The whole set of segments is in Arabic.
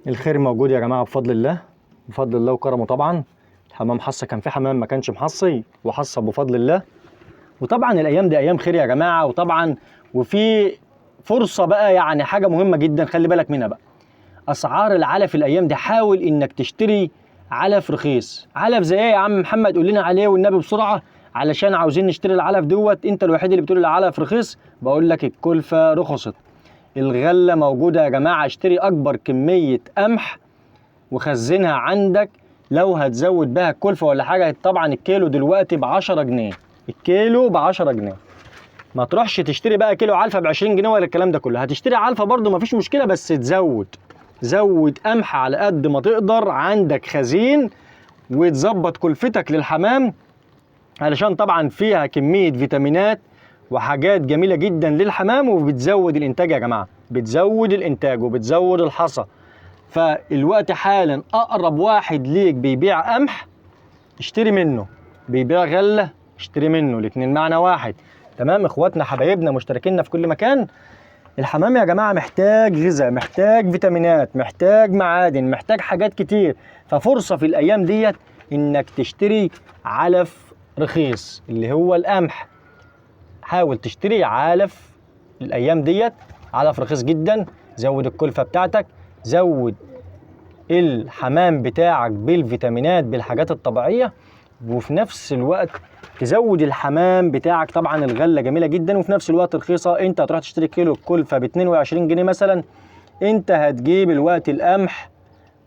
الخير موجود يا جماعه بفضل الله، بفضل الله وكرمه طبعا. الحمام حصه، كان في حمام ما كانش محصي وحصه بفضل الله. وطبعا الايام دي ايام خير يا جماعه، وطبعا وفي فرصه بقى، يعني حاجه مهمه جدا خلي بالك منها بقى. اسعار العلف الايام دي، حاول انك تشتري علف رخيص. علف زي ايه يا عم محمد؟ قول لنا عليه والنبي بسرعه، علشان عاوزين نشتري العلف دوت. انت الوحيد اللي بتقول العلف رخيص. بقول لك الكلفه رخصت، الغله موجوده يا جماعه. اشتري اكبر كميه قمح وخزنها عندك. لو هتزود بها الكلفه ولا حاجه، طبعا الكيلو دلوقتي ب 10 جنيه. الكيلو ب 10 جنيه. ما تروحش تشتري بقى كيلو علفه ب 20 جنيه ولا الكلام ده كله. هتشتري علفه برضه مفيش مشكله، بس زود قمح على قد ما تقدر عندك خزين، وتظبط كلفتك للحمام، علشان طبعا فيها كميه فيتامينات وحاجات جميله جدا للحمام، وبتزود الانتاج يا جماعه، بتزود الانتاج وبتزود الحصى. فالوقت حالا اقرب واحد ليك بيبيع قمح اشتري منه، بيبيع غله اشتري منه، الاتنين معنى واحد. تمام اخواتنا حبايبنا مشتركيننا في كل مكان. الحمام يا جماعه محتاج غذاء، محتاج فيتامينات، محتاج معادن، محتاج حاجات كتير. ففرصه في الايام ديت انك تشتري علف رخيص اللي هو القمح. حاول تشتري علف الايام ديت، علف رخيص جدا. زود الكلفه بتاعتك، زود الحمام بتاعك بالفيتامينات بالحاجات الطبيعيه، وفي نفس الوقت تزود الحمام بتاعك. طبعا الغله جميله جدا وفي نفس الوقت رخيصه. انت هتروح تشتري كيلو الكلفه ب 22 جنيه مثلا، انت هتجيب الوقت القمح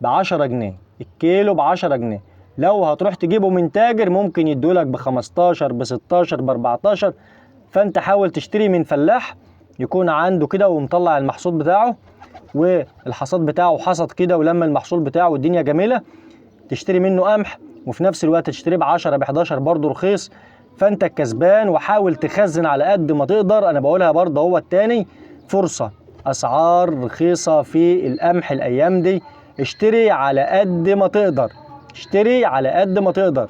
ب 10 جنيه. الكيلو ب 10 جنيه. لو هتروح تجيبه من تاجر ممكن يدولك ب 15 ب 16 ب 14. فانت حاول تشتري من فلاح يكون عنده كده ومطلع المحصول بتاعه والحصاد بتاعه حصد كده ولما المحصول بتاعه والدنيا جميله، تشتري منه قمح وفي نفس الوقت تشتريه ب 10 ب 11 برضه رخيص. فانت الكسبان. وحاول تخزن على قد ما تقدر. انا بقولها برضه هو التاني، فرصه اسعار رخيصه في القمح الايام دي. اشتري على قد ما تقدر، اشتري على قد ما تقدر،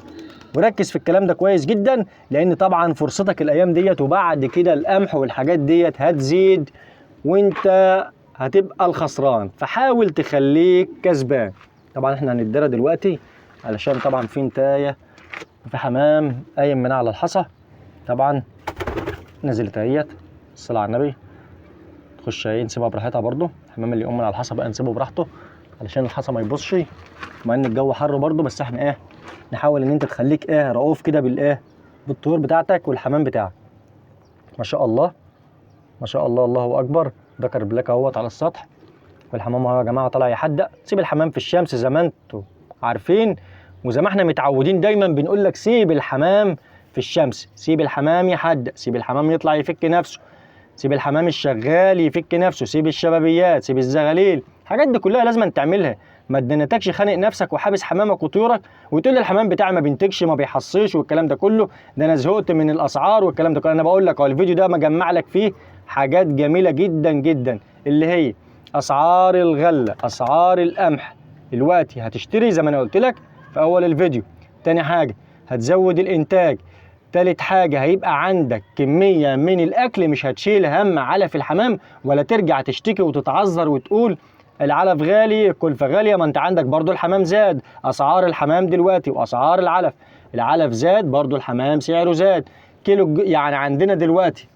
وركز في الكلام ده كويس جدا، لان طبعا فرصتك الايام ديت. وبعد كده القمح والحاجات ديت هتزيد وانت هتبقى الخسران. فحاول تخليك كسبان. طبعا احنا هنتدرى دلوقتي علشان طبعا في نتايه وفي حمام قايم من على الحصى. طبعا نزلت اهيت، الصلاة على النبي. تخش ايه نسيبها براحتها برضو. الحمام اللي يقوم من على الحصى بقى نسيبه براحته علشان الحصى ما يبصش، مع ان الجو حر برضو. بس احنا ايه نحاول ان انت تخليك ايه رؤوف كده بالايه بالطيور بتاعتك والحمام بتاعك. ما شاء الله ما شاء الله، الله اكبر. ذكر بلاك اهوت على السطح، والحمام اهو يا جماعه طالع يحدق. سيب الحمام في الشمس زي ما انتوا عارفين، وزي ما احنا متعودين دايما بنقول لك سيب الحمام في الشمس، سيب الحمام يحدق، سيب الحمام يطلع يفك نفسه، سيب الحمام الشغال يفك نفسه، سيب الشبابيات، سيب الزغاليل. الحاجات دي كلها لازم تعملها. ما تدنتكش خانق نفسك وحابس حمامك وطيورك وتقول لي الحمام بتاعي ما بينتجش ما بيحصيش والكلام ده كله. ده انا زهقت من الاسعار والكلام ده كله. انا بقول لك اهو الفيديو ده مجمع لك فيه حاجات جميله جدا جدا، اللي هي اسعار الغله، اسعار القمح. دلوقتي هتشتري زي ما انا قلت لك في اول الفيديو. تاني حاجه هتزود الانتاج. تالت حاجة هيبقى عندك كمية من الأكل، مش هتشيل هم علف الحمام ولا ترجع تشتكي وتتعذر وتقول العلف غالي الكلفة غالية. ما انت عندك برضو الحمام زاد، أسعار الحمام دلوقتي وأسعار العلف. العلف زاد برضو الحمام سعره زاد. كيلو يعني عندنا دلوقتي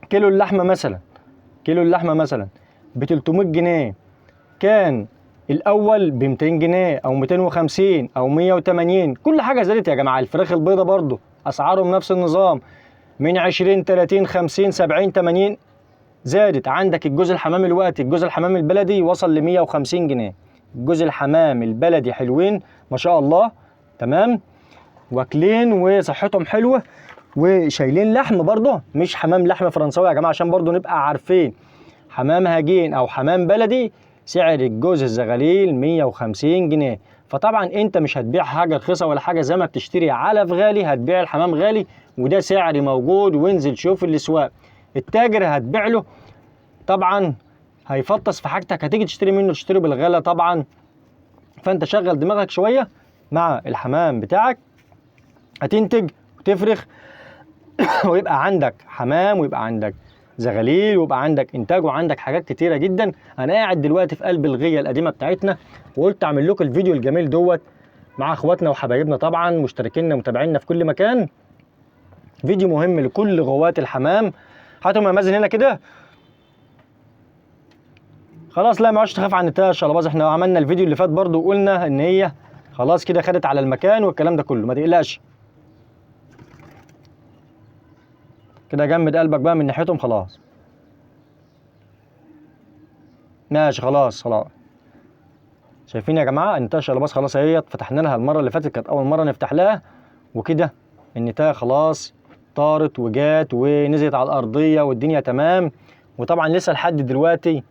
كيلو اللحمة مثلا، كيلو اللحمة مثلا ب 300 جنيه، كان الأول ب 200 جنيه أو 250 أو 180. كل حاجة زادت يا جماعة. الفراخ البيضة برضو أسعارهم نفس النظام، من 20 30 50 70 80 زادت. عندك الجوز الحمام الوقت، الجوز الحمام البلدي وصل ل 150 جنيه. الجوز الحمام البلدي حلوين ما شاء الله، تمام، واكلين وصحتهم حلوة وشايلين لحم برضه، مش حمام لحم فرنساوي يا جماعة عشان برضه نبقى عارفين. حمام هجين أو حمام بلدي سعر الجوز الزغاليل 150 جنيه. فطبعا انت مش هتبيع حاجه رخيصه ولا حاجه، زي ما بتشتري علف غالي هتبيع الحمام غالي، وده سعر موجود. وانزل شوف الاسواق، التاجر هتبيع له طبعا هيفطس في حاجتك، هتيجي تشتري منه تشتري بالغلا طبعا. فانت شغل دماغك شويه مع الحمام بتاعك، هتنتج وتفرخ ويبقى عندك حمام ويبقى عندك زغاليل ويبقى عندك انتاج وعندك حاجات كتيره جدا. انا قاعد دلوقتي في قلب الغيه القديمه بتاعتنا، وقلت اعمل لكم الفيديو الجميل دوت مع اخواتنا وحبايبنا طبعا مشتركينا ومتابعينا في كل مكان. فيديو مهم لكل غواة الحمام. هاتهم يا مازن هنا كده. خلاص لا ما عادش تخاف عن النتايه الشلباز، احنا عملنا الفيديو اللي فات برضو وقلنا ان هي خلاص كده خدت على المكان والكلام ده كله، ما تقلقش كده. جمد قلبك بقى من ناحيتهم خلاص. ماشي خلاص خلاص. شايفين يا جماعه النتايه الشلباز خلاص اهيت، فتحنا لها المره اللي فاتت كانت اول مره نفتح لها، وكده النتايه خلاص طارت وجات ونزلت على الارضيه والدنيا تمام. وطبعا لسه لحد دلوقتي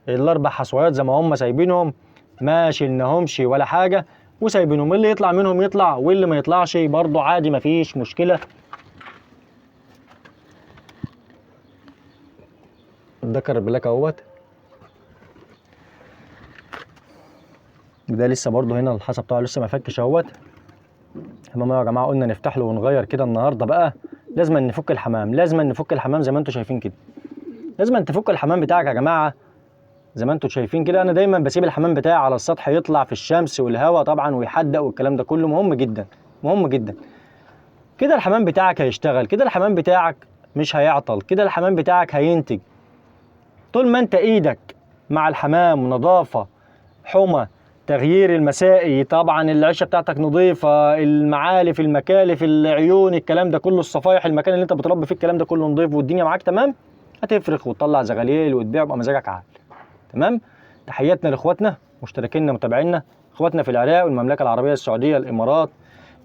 الاربع حصويات زي ما هم سايبينهم، ما شلناهمش ولا حاجه وسايبينهم، اللي يطلع منهم يطلع واللي ما يطلعش برضه عادي مفيش مشكله. الذكر البلاك اهوت، ده لسه برضه هنا الحصى بتاعه لسه ما فكش اهوت. حمام يا جماعه قلنا نفتح له ونغير كده النهارده بقى. لازم نفك الحمام، لازم نفك الحمام زي ما انتم شايفين كده. لازم تفك الحمام بتاعك يا جماعه زي ما انتم شايفين كده. انا دايما بسيب الحمام بتاعي على السطح يطلع في الشمس والهواء طبعا ويحدق والكلام ده كله، مهم جدا مهم جدا. كده الحمام بتاعك هيشتغل، كده الحمام بتاعك مش هيعطل، كده الحمام بتاعك هينتج. طول ما انت ايدك مع الحمام نظافه، حمى، تغيير المسائي، طبعا العشه بتاعتك نظيفه، المعالف المكالف العيون الكلام ده كله، الصفايح المكان اللي انت بتربي فيه الكلام ده كله نظيف والدنيا معاك تمام، هتفرخ وتطلع زغاليل وتبيع ويبقى مزاجك عال. تمام. تحياتنا لاخواتنا مشتركينا متابعينا، اخواتنا في العراق والمملكه العربيه السعوديه، الامارات،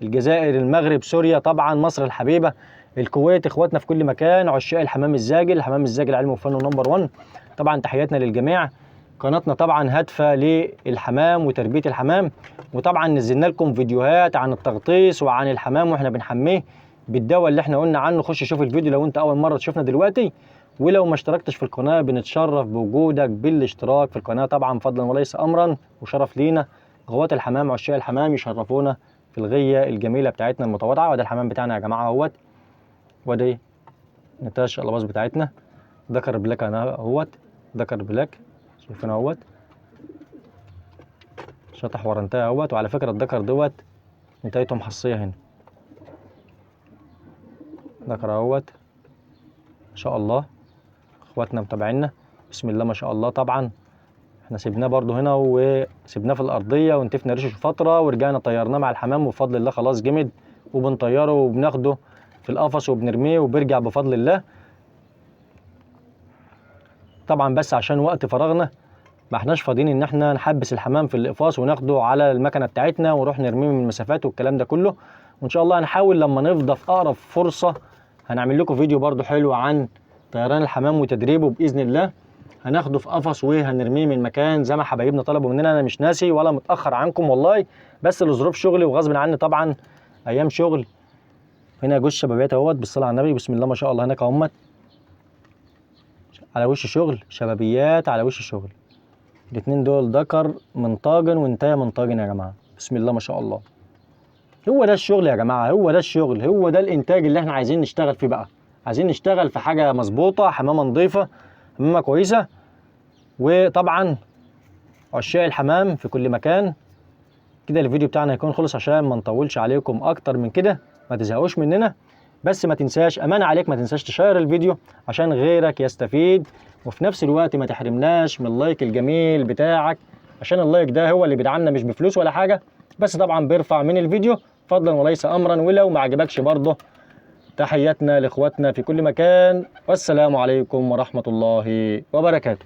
الجزائر، المغرب، سوريا، طبعا مصر الحبيبه، الكويت، اخواتنا في كل مكان، عشاق الحمام الزاجل، الحمام الزاجل علم وفن نمبر 1. طبعا تحياتنا للجميع. قناتنا طبعا هادفه للحمام وتربيه الحمام، وطبعا نزلنا لكم فيديوهات عن التغطيس وعن الحمام واحنا بنحميه بالدواء اللي احنا قلنا عنه. خش شوف الفيديو لو انت اول مره تشوفنا دلوقتي، ولو ما اشتركتش في القناه بنتشرف بوجودك بالاشتراك في القناه طبعا فضلا وليس امرا، وشرف لينا. غواة الحمام عشاق الحمام يشرفونا في الغيه الجميله بتاعتنا المتواضعه. وده الحمام بتاعنا يا جماعه اهوت، ودي نتايه الشقلباز بتاعتنا. ذكر بلاك اهوت، ذكر بلاك شايفين اهوت، شطح ورا انتهى اهوت. وعلى فكره الذكر دوت نتايته محصيه هنا، ذكر اهوت ما شاء الله. اخواتنا متابعينا بسم الله ما شاء الله. طبعا احنا سيبناه برضو هنا وسيبناه في الارضيه ونتفنا ريشه فتره ورجعنا طيرناه مع الحمام، وبفضل الله خلاص جمد، وبنطيره وبناخده في القفص وبنرميه وبيرجع بفضل الله. طبعا بس عشان وقت فراغنا ما احناش فاضيين ان احنا نحبس الحمام في الاقفاص وناخده على المكنه بتاعتنا ونروح نرميه من المسافات والكلام ده كله. وان شاء الله هنحاول لما نفضى في اقرب فرصه هنعمل لكم فيديو برضو حلو عن طيران الحمام وتدريبه باذن الله. هناخده في قفص وهنرميه من مكان زي ما حبايبنا طلبوا مننا. انا مش ناسي ولا متاخر عنكم والله، بس لظروف شغلي وغصب عني طبعا ايام شغل. هنا جوز شبابيات اهوت بالصلاه على النبي بسم الله ما شاء الله. هناك اهمت على وش شغل شبابيات، على وش شغل. الاتنين دول ذكر من طاجن وانتايه من طاجن يا جماعه بسم الله ما شاء الله. هو ده الشغل يا جماعه، هو ده الشغل، هو ده الانتاج اللي احنا عايزين نشتغل فيه بقى. عايزين نشتغل في حاجه مظبوطه، حمامه نظيفه، حمامه كويسه. وطبعا عشاق الحمام في كل مكان، كده الفيديو بتاعنا هيكون خلص عشان ما نطولش عليكم اكتر من كده، ما تزهقوش مننا. بس ما تنساش، امانه عليك، ما تنساش تشير الفيديو عشان غيرك يستفيد، وفي نفس الوقت ما تحرمناش من اللايك الجميل بتاعك، عشان اللايك ده هو اللي بيدعمنا مش بفلوس ولا حاجه، بس طبعا بيرفع من الفيديو فضلا وليس امرا. ولو ما عجبكش برضه تحياتنا لاخواتنا في كل مكان، والسلام عليكم ورحمه الله وبركاته.